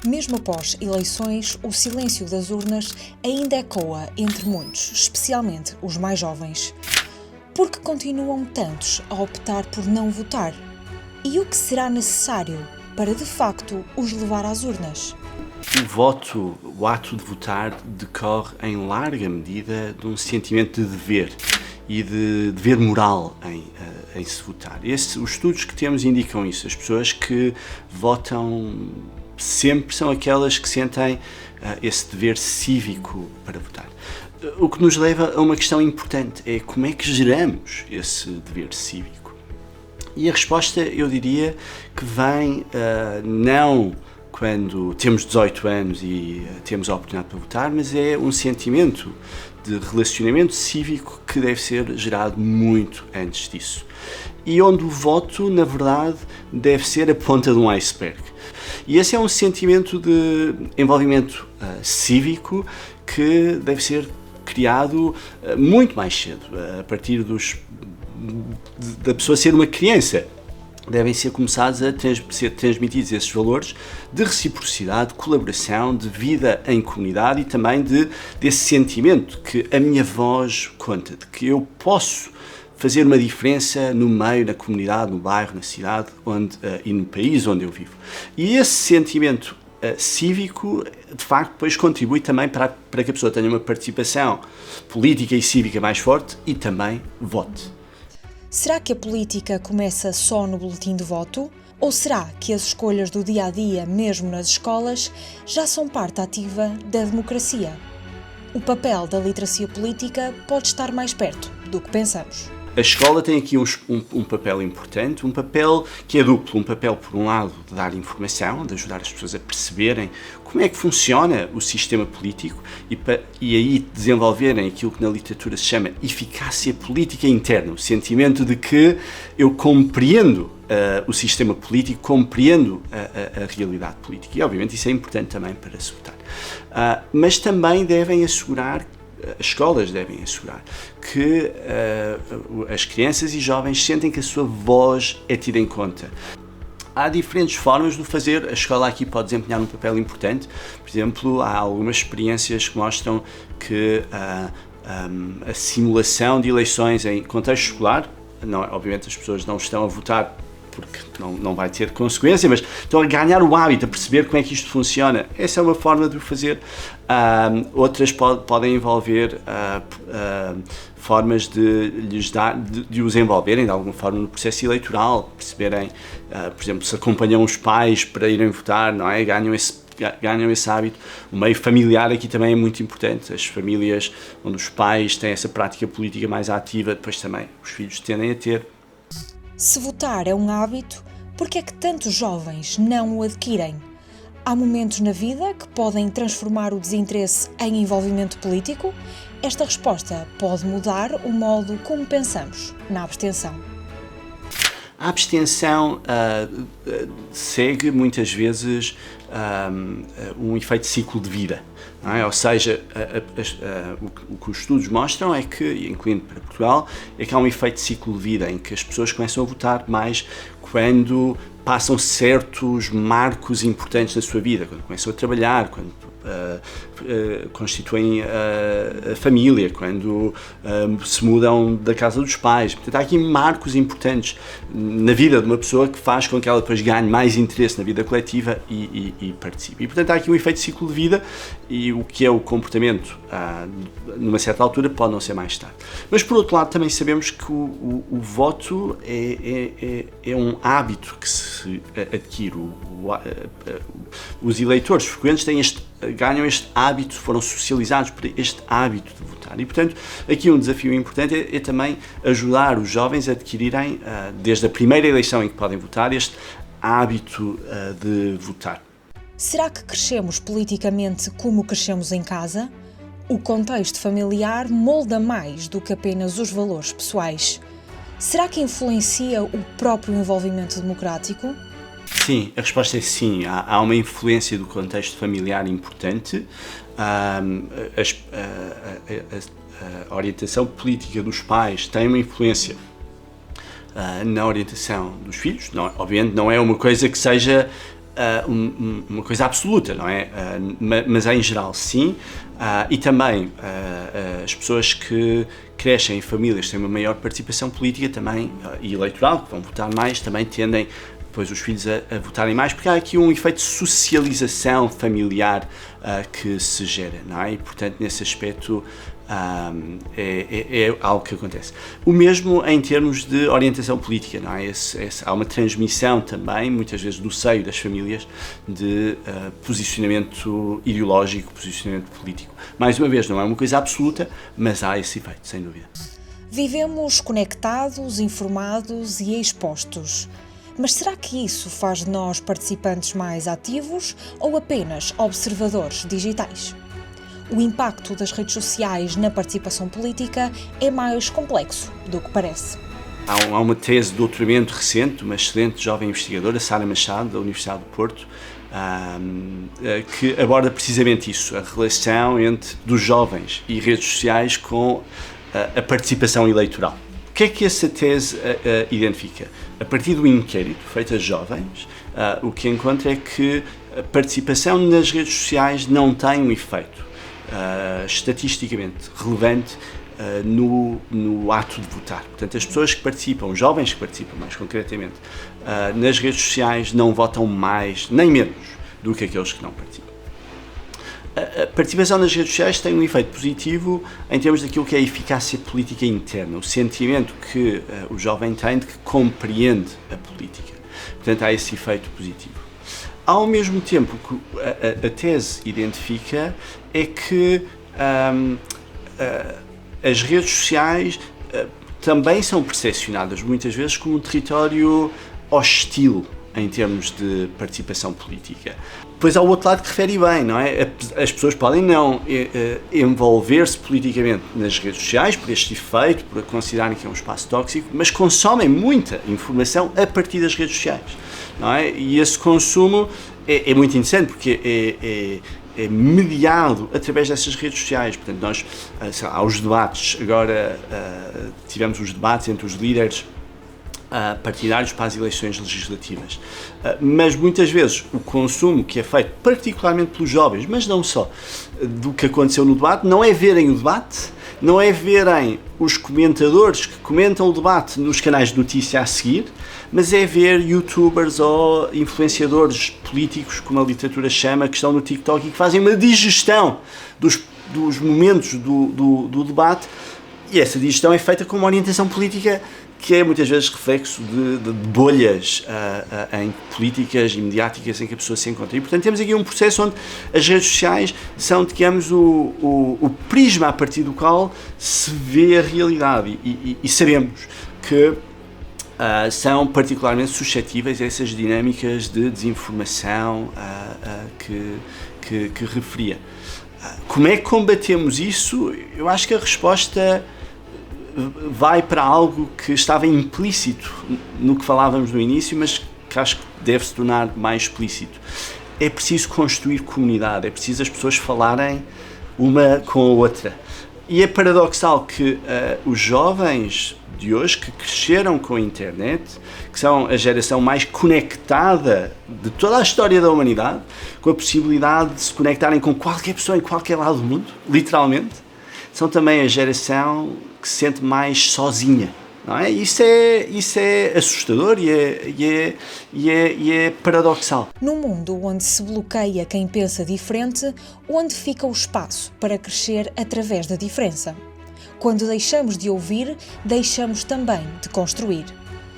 Mesmo após eleições, o silêncio das urnas ainda ecoa entre muitos, especialmente os mais jovens. Por que continuam tantos a optar por não votar? E o que será necessário para, de facto, os levar às urnas? O voto, o ato de votar, decorre em larga medida de um sentimento de dever e de dever moral em se votar. Os estudos que temos indicam isso. As pessoas que votam sempre são aquelas que sentem esse dever cívico para votar. O que nos leva a uma questão importante, é como é que geramos esse dever cívico? E a resposta, eu diria, que vem não quando temos 18 anos e temos a oportunidade para votar, mas é um sentimento de relacionamento cívico que deve ser gerado muito antes disso. E onde o voto, na verdade, deve ser a ponta de um iceberg. E esse é um sentimento de envolvimento cívico que deve ser criado muito mais cedo, a partir da pessoa ser uma criança. Devem ser começados a ser transmitidos esses valores de reciprocidade, de colaboração, de vida em comunidade e também desse sentimento que a minha voz conta, de que eu posso fazer uma diferença no meio, na comunidade, no bairro, na cidade e no país onde eu vivo. E esse sentimento cívico, de facto, depois contribui também para que a pessoa tenha uma participação política e cívica mais forte e também vote. Será que a política começa só no boletim de voto? Ou será que as escolhas do dia-a-dia, mesmo nas escolas, já são parte ativa da democracia? O papel da literacia política pode estar mais perto do que pensamos. A escola tem aqui um papel importante, um papel que é duplo. Um papel, por um lado, de dar informação, de ajudar as pessoas a perceberem como é que funciona o sistema político e aí desenvolverem aquilo que na literatura se chama eficácia política interna, o sentimento de que eu compreendo o sistema político, compreendo a realidade política. E, obviamente, isso é importante também para se votar. Mas também devem assegurar, as escolas devem assegurar que as crianças e jovens sentem que a sua voz é tida em conta. Há diferentes formas de o fazer, a escola aqui pode desempenhar um papel importante. Por exemplo, há algumas experiências que mostram que a simulação de eleições em contexto escolar, obviamente as pessoas não estão a votar porque não vai ter consequência, mas estão a ganhar o hábito, a perceber como é que isto funciona. Essa é uma forma de o fazer. Outras podem envolver formas de os envolverem de alguma forma no processo eleitoral, perceberem, por exemplo, se acompanham os pais para irem votar, não é? Ganham esse hábito. O meio familiar aqui também é muito importante. As famílias onde os pais têm essa prática política mais ativa, depois também os filhos tendem a ter. Se votar é um hábito, por que é que tantos jovens não o adquirem? Há momentos na vida que podem transformar o desinteresse em envolvimento político? Esta resposta pode mudar o modo como pensamos na abstenção. A abstenção segue muitas vezes um efeito de ciclo de vida. Não é? Ou seja, o que os estudos mostram é que, incluindo para Portugal, é que há um efeito de ciclo de vida em que as pessoas começam a votar mais quando passam certos marcos importantes na sua vida, quando começam a trabalhar, quando constituem a família, quando se mudam da casa dos pais. Portanto, há aqui marcos importantes na vida de uma pessoa que faz com que ela depois ganhe mais interesse na vida coletiva e participe. E, portanto, há aqui um efeito de ciclo de vida e o que é o comportamento numa certa altura pode não ser mais tarde. Mas, por outro lado, também sabemos que o voto é um hábito que se adquire. Os eleitores frequentes ganham este hábito, foram socializados por este hábito de votar. E, portanto, aqui um desafio importante é também ajudar os jovens a adquirirem, desde a primeira eleição em que podem votar, este hábito de votar. Será que crescemos politicamente como crescemos em casa? O contexto familiar molda mais do que apenas os valores pessoais. Será que influencia o próprio envolvimento democrático? Sim, a resposta é sim. Há uma influência do contexto familiar importante. A orientação política dos pais tem uma influência na orientação dos filhos. Obviamente não é uma coisa que seja uma coisa absoluta, não é? Mas em geral sim, e também as pessoas que crescem em famílias que têm uma maior participação política também, e eleitoral, que vão votar mais, também tendem depois os filhos a votarem mais, porque há aqui um efeito de socialização familiar que se gera, não é? E portanto nesse aspecto é algo que acontece. O mesmo em termos de orientação política, não é? Há uma transmissão também, muitas vezes do seio das famílias, de posicionamento ideológico, posicionamento político. Mais uma vez, não é uma coisa absoluta, mas há esse efeito, sem dúvida. Vivemos conectados, informados e expostos. Mas será que isso faz de nós participantes mais ativos ou apenas observadores digitais? O impacto das redes sociais na participação política é mais complexo do que parece. Há uma tese de doutoramento recente de uma excelente jovem investigadora, Sara Machado, da Universidade do Porto, que aborda precisamente isso, a relação dos jovens e redes sociais com a participação eleitoral. O que é que essa tese identifica? A partir do inquérito feito a jovens, o que encontra é que a participação nas redes sociais não tem um efeito estatisticamente relevante no ato de votar. Portanto, as pessoas que participam, os jovens que participam mais concretamente, nas redes sociais não votam mais, nem menos, do que aqueles que não participam. A participação nas redes sociais tem um efeito positivo em termos daquilo que é a eficácia política interna, o sentimento que o jovem tem de que compreende a política. Portanto, há esse efeito positivo. Ao mesmo tempo, o que a tese identifica é que as redes sociais também são percepcionadas muitas vezes como um território hostil em termos de participação política. Depois há o outro lado que refere bem, não é? As pessoas podem não envolver-se politicamente nas redes sociais por este efeito, por considerarem que é um espaço tóxico, mas consomem muita informação a partir das redes sociais, não é? E esse consumo é muito interessante porque é mediado através dessas redes sociais. Portanto, nós, há os debates, agora tivemos os debates entre os líderes partidários para as eleições legislativas. Mas muitas vezes o consumo que é feito, particularmente pelos jovens, mas não só, do que aconteceu no debate, não é verem o debate, não é verem os comentadores que comentam o debate nos canais de notícia a seguir, mas é ver youtubers ou influenciadores políticos, como a literatura chama, que estão no TikTok e que fazem uma digestão dos momentos do debate, e essa digestão é feita com uma orientação política que é muitas vezes reflexo de bolhas em políticas e mediáticas em que a pessoa se encontra. E, portanto, temos aqui um processo onde as redes sociais são, digamos, o prisma a partir do qual se vê a realidade. E sabemos que são particularmente suscetíveis a essas dinâmicas de desinformação que referia. Como é que combatemos isso? Eu acho que a resposta vai para algo que estava implícito no que falávamos no início, mas que acho que deve se tornar mais explícito. É preciso construir comunidade, é preciso as pessoas falarem uma com a outra. E é paradoxal que os jovens de hoje, que cresceram com a internet, que são a geração mais conectada de toda a história da humanidade, com a possibilidade de se conectarem com qualquer pessoa em qualquer lado do mundo, literalmente, são também a geração que se sente mais sozinha, não é? Isso é assustador e é paradoxal. Num mundo onde se bloqueia quem pensa diferente, onde fica o espaço para crescer através da diferença? Quando deixamos de ouvir, deixamos também de construir.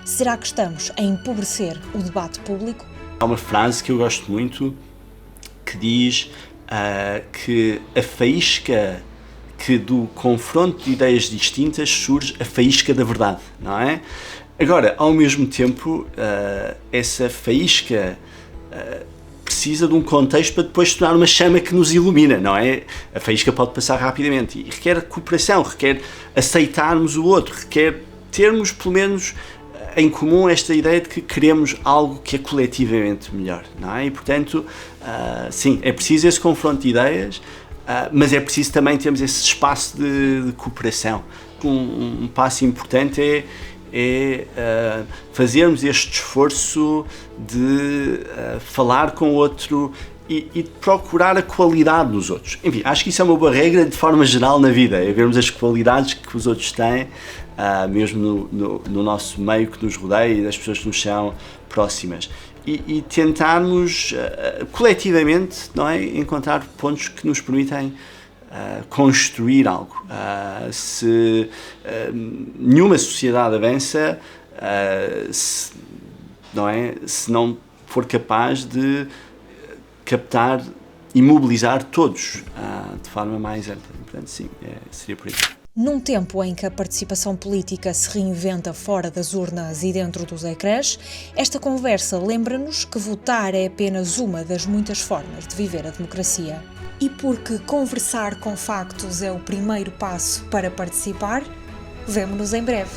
Será que estamos a empobrecer o debate público? Há uma frase que eu gosto muito que diz que a faísca que do confronto de ideias distintas surge a faísca da verdade, não é? Agora, ao mesmo tempo, essa faísca precisa de um contexto para depois se tornar uma chama que nos ilumina, não é? A faísca pode passar rapidamente e requer cooperação, requer aceitarmos o outro, requer termos, pelo menos, em comum esta ideia de que queremos algo que é coletivamente melhor, não é? E, portanto, sim, é preciso esse confronto de ideias, mas é preciso também termos esse espaço de cooperação. Um passo importante é fazermos este esforço de falar com o outro e procurar a qualidade nos outros. Enfim, acho que isso é uma boa regra de forma geral na vida, é vermos as qualidades que os outros têm, mesmo no nosso meio que nos rodeia e das pessoas que nos são próximas. E tentarmos coletivamente, não é, encontrar pontos que nos permitem construir algo. Se nenhuma sociedade avança se não for capaz de captar e mobilizar todos de forma mais ampla. Portanto, sim, seria por aí. Num tempo em que a participação política se reinventa fora das urnas e dentro dos ecrãs, esta conversa lembra-nos que votar é apenas uma das muitas formas de viver a democracia. E porque conversar com factos é o primeiro passo para participar, vemo-nos em breve.